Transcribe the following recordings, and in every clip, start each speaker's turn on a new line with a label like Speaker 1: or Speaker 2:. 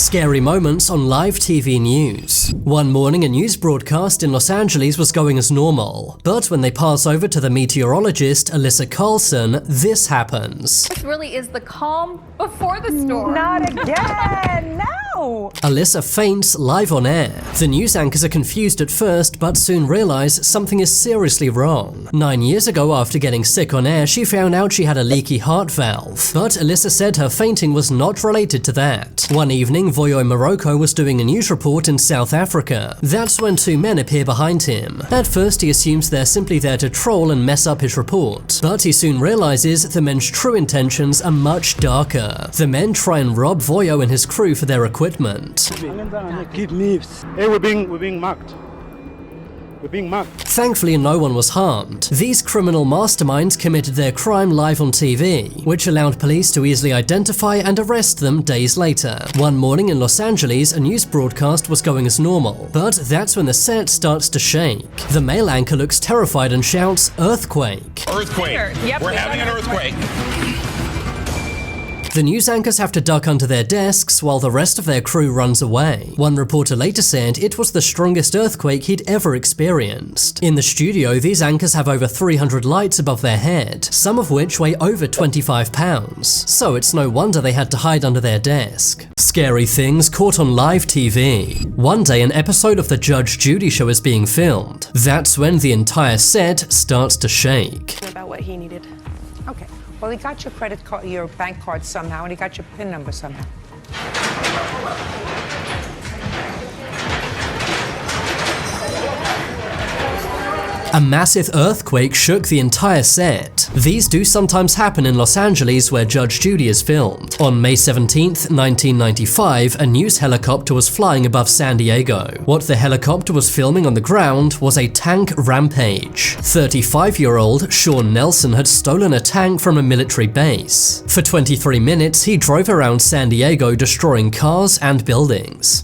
Speaker 1: Scary moments on live TV news. One morning, a news broadcast in Los Angeles was going as normal. But when they pass over to the meteorologist, Alyssa Carlson, this happens.
Speaker 2: This really is the calm before the storm.
Speaker 3: Not again! No!
Speaker 1: Alyssa faints live on air. The news anchors are confused at first, but soon realize something is seriously wrong. 9 years ago, after getting sick on air, she found out she had a leaky heart valve. But Alyssa said her fainting was not related to that. One evening, Voyo Morocco was doing a news report in South Africa. That's when two men appear behind him. At first, he assumes they're simply there to troll and mess up his report. But he soon realizes the men's true intentions are much darker. The men try and rob Voyo and his crew for their equipment.
Speaker 4: Hey, we're being mugged. We're being mugged.
Speaker 1: Thankfully, no one was harmed. These criminal masterminds committed their crime live on TV, which allowed police to easily identify and arrest them days later. One morning in Los Angeles, a news broadcast was going as normal, but that's when the set starts to shake. The male anchor looks terrified and shouts, "Earthquake!"
Speaker 5: Earthquake!
Speaker 2: Yep,
Speaker 5: We're having an earthquake!
Speaker 1: The news anchors have to duck under their desks while the rest of their crew runs away. One reporter later said it was the strongest earthquake he'd ever experienced. In the studio, these anchors have over 300 lights above their head, some of which weigh over 25 pounds. So it's no wonder they had to hide under their desk. Scary things caught on live TV. One day, an episode of the Judge Judy show is being filmed. That's when the entire set starts to shake.
Speaker 3: About what he needed. Okay. Well, he got your credit card, your bank card somehow, and he got your PIN number somehow.
Speaker 1: A massive earthquake shook the entire set. These do sometimes happen in Los Angeles, where Judge Judy is filmed. On May 17th, 1995, a news helicopter was flying above San Diego. What the helicopter was filming on the ground was a tank rampage. 35-year-old Sean Nelson had stolen a tank from a military base. For 23 minutes, he drove around San Diego, destroying cars and buildings.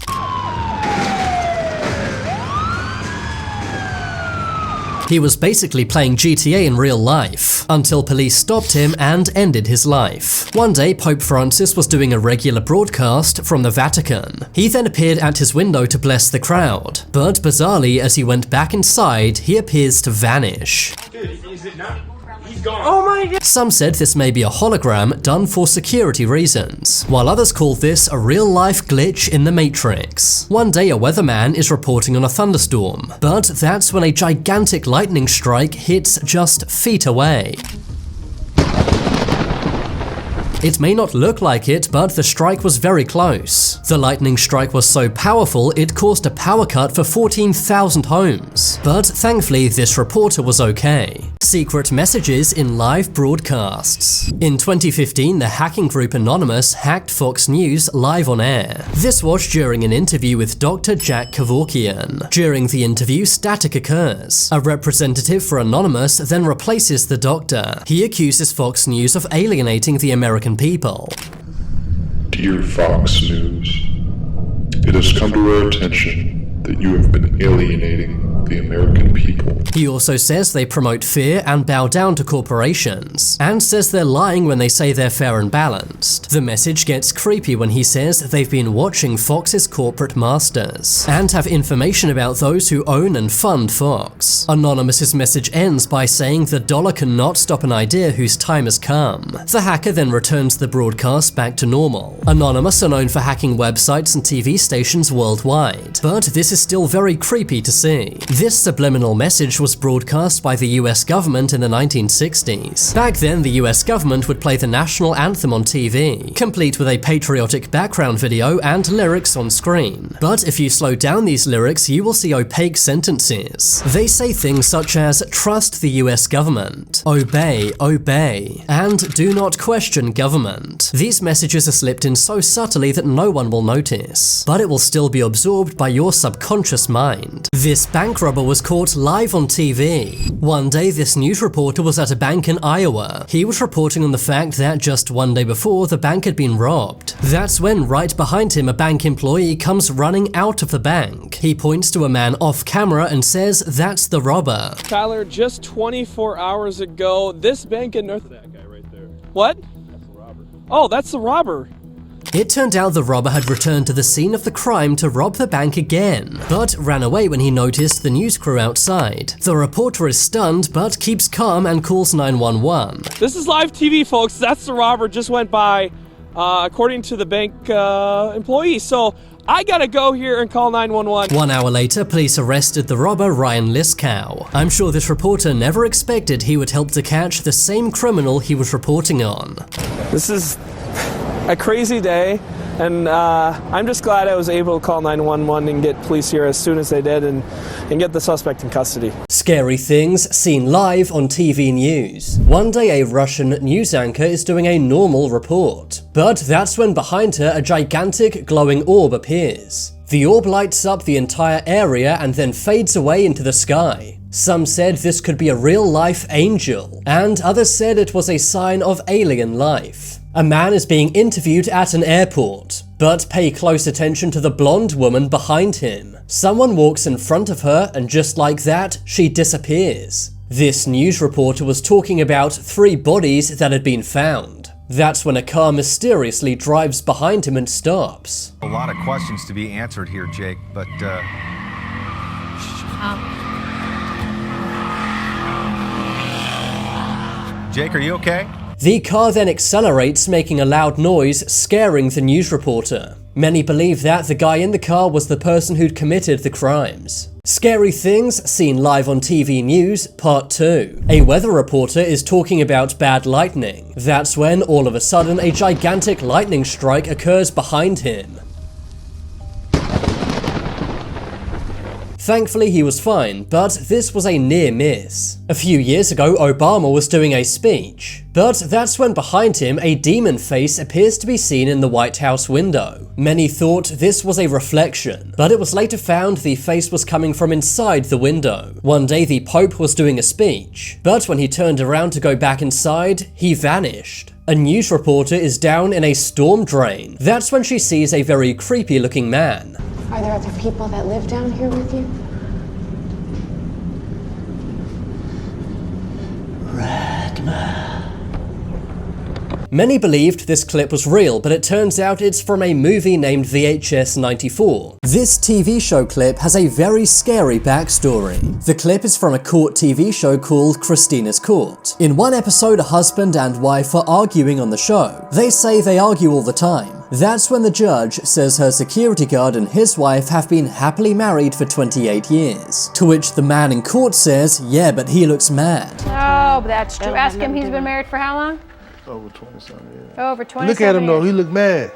Speaker 1: He was basically playing GTA in real life, until police stopped him and ended his life. One day, Pope Francis was doing a regular broadcast from the Vatican. He then appeared at his window to bless the crowd, but bizarrely, as he went back inside, he appears to vanish.
Speaker 5: Dude, is it not? He's gone.
Speaker 3: Oh my God!
Speaker 1: Some said this may be a hologram done for security reasons, while others called this a real-life glitch in the Matrix. One day, a weatherman is reporting on a thunderstorm, but that's when a gigantic lightning strike hits just feet away. It may not look like it, but the strike was very close. The lightning strike was so powerful, it caused a power cut for 14,000 homes. But thankfully, this reporter was okay. Secret messages in live broadcasts. In 2015, the hacking group Anonymous hacked Fox News live on air. This was during an interview with Dr. Jack Kevorkian. During the interview, static occurs. A representative for Anonymous then replaces the doctor. He accuses Fox News of alienating the American people.
Speaker 6: Dear Fox News, it has come to our attention that you have been alienating the American people.
Speaker 1: He also says they promote fear and bow down to corporations, and says they're lying when they say they're fair and balanced. The message gets creepy when he says they've been watching Fox's corporate masters, and have information about those who own and fund Fox. Anonymous's message ends by saying the dollar cannot stop an idea whose time has come. The hacker then returns the broadcast back to normal. Anonymous are known for hacking websites and TV stations worldwide, but this is still very creepy to see. This subliminal message was broadcast by the US government in the 1960s. Back then, the US government would play the national anthem on TV, complete with a patriotic background video and lyrics on screen. But if you slow down these lyrics, you will see opaque sentences. They say things such as, "Trust the US government," "Obey, obey," and "Do not question government." These messages are slipped in so subtly that no one will notice, but it will still be absorbed by your subconscious mind. This bank robber was caught live on TV. One day, this news reporter was at a bank in Iowa. He was reporting on the fact that just one day before, the bank had been robbed. That's when, right behind him, a bank employee comes running out of the bank. He points to a man off camera and says that's the robber.
Speaker 7: Tyler, just 24 hours ago, this bank in North... That guy right there. What? That's the robber. Oh, that's the robber.
Speaker 1: It turned out the robber had returned to the scene of the crime to rob the bank again, but ran away when he noticed the news crew outside. The reporter is stunned but keeps calm and calls 911.
Speaker 7: This is live TV, folks. That's the robber just went by, according to the bank employee. So I gotta go here and call 911.
Speaker 1: 1 hour later, police arrested the robber Ryan Liskow. I'm sure this reporter never expected he would help to catch the same criminal he was reporting on.
Speaker 7: This is a crazy day, and I'm just glad I was able to call 911 and get police here as soon as they did and get the suspect in custody.
Speaker 1: Scary things seen live on TV news. One day a Russian news anchor is doing a normal report, but that's when behind her a gigantic glowing orb appears. The orb lights up the entire area and then fades away into the sky. Some said this could be a real-life angel, and others said it was a sign of alien life. A man is being interviewed at an airport, but pay close attention to the blonde woman behind him. Someone walks in front of her, and just like that, she disappears. This news reporter was talking about 3 bodies that had been found. That's when a car mysteriously drives behind him and stops.
Speaker 8: A lot of questions to be answered here, Jake, but Jake, are you okay?
Speaker 1: The car then accelerates, making a loud noise, scaring the news reporter. Many believe that the guy in the car was the person who'd committed the crimes. Scary things seen live on TV news, part 2. A weather reporter is talking about bad lightning. That's when, all of a sudden, a gigantic lightning strike occurs behind him. Thankfully, he was fine, but this was a near miss. A few years ago, Obama was doing a speech, but that's when behind him a demon face appears to be seen in the White House window. Many thought this was a reflection, but it was later found the face was coming from inside the window. One day the Pope was doing a speech, but when he turned around to go back inside, he vanished. A news reporter is down in a storm drain. That's when she sees a very creepy looking man.
Speaker 9: Are there other people that live down here with you?
Speaker 1: Many believed this clip was real, but it turns out it's from a movie named VHS 94. This TV show clip has a very scary backstory. The clip is from a court TV show called Christina's Court. In one episode, a husband and wife are arguing on the show. They say they argue all the time. That's when the judge says her security guard and his wife have been happily married for 28 years. To which the man in court says, yeah, but he looks mad.
Speaker 2: Oh, but that's true. Ask him, he's been married for how long?
Speaker 10: Over 20-something years.
Speaker 2: Over 20.
Speaker 10: Look at him though, he look mad.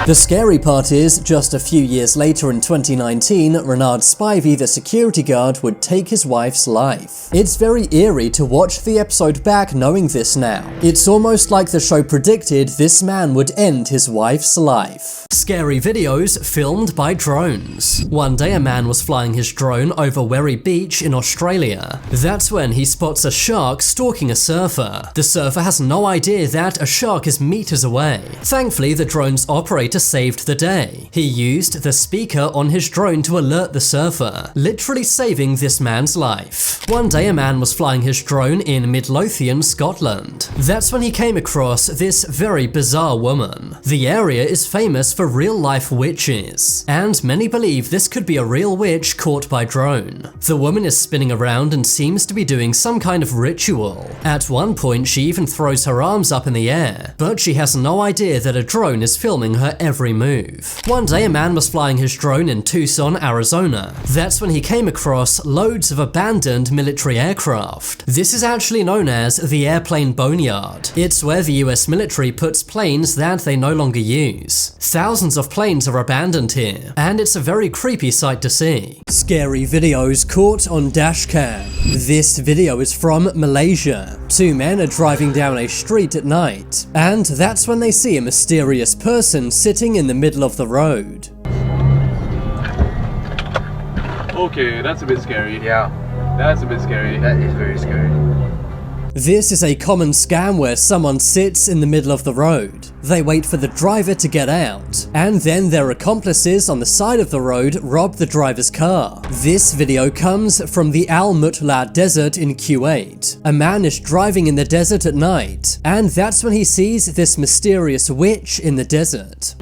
Speaker 1: The scary part is, just a few years later in 2019, Renard Spivey, the security guard, would take his wife's life. It's very eerie to watch the episode back knowing this now. It's almost like the show predicted this man would end his wife's life. Scary videos filmed by drones. One day a man was flying his drone over Werry Beach in Australia. That's when he spots a shark stalking a surfer. The surfer has no idea that a shark is meters away. Thankfully, the drone's operator saved the day. He used the speaker on his drone to alert the surfer, literally saving this man's life. One day a man was flying his drone in Midlothian, Scotland. That's when he came across this very bizarre woman. The area is famous for real-life witches, and many believe this could be a real witch caught by drone. The woman is spinning around and seems to be doing some kind of ritual. At one point she even throws her arms up in the air, but she has no idea that a drone is filming her every move. One day a man was flying his drone in Tucson, Arizona. That's when he came across loads of abandoned military aircraft. This is actually known as the airplane boneyard. It's where the US military puts planes that they no longer use. Thousands of planes are abandoned here, and it's a very creepy sight to see. Scary videos caught on dashcam. This video is from Malaysia. Two men are driving down a street at night, and that's when they see a mysterious person sitting in the middle of the road.
Speaker 11: Okay, that's a bit scary.
Speaker 12: Yeah.
Speaker 11: That's a bit scary.
Speaker 12: That is very scary.
Speaker 1: This is a common scam where someone sits in the middle of the road. They wait for the driver to get out, and then their accomplices on the side of the road rob the driver's car. This video comes from the Al Mutla Desert in Kuwait. A man is driving in the desert at night, and that's when he sees this mysterious witch in the desert.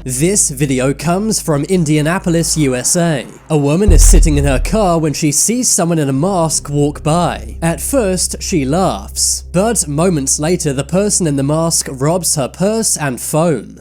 Speaker 1: This video comes from Indianapolis, USA. A woman is sitting in her car when she sees someone in a mask walk by. At first, she laughs, but moments later the person in the mask robs her purse and phone.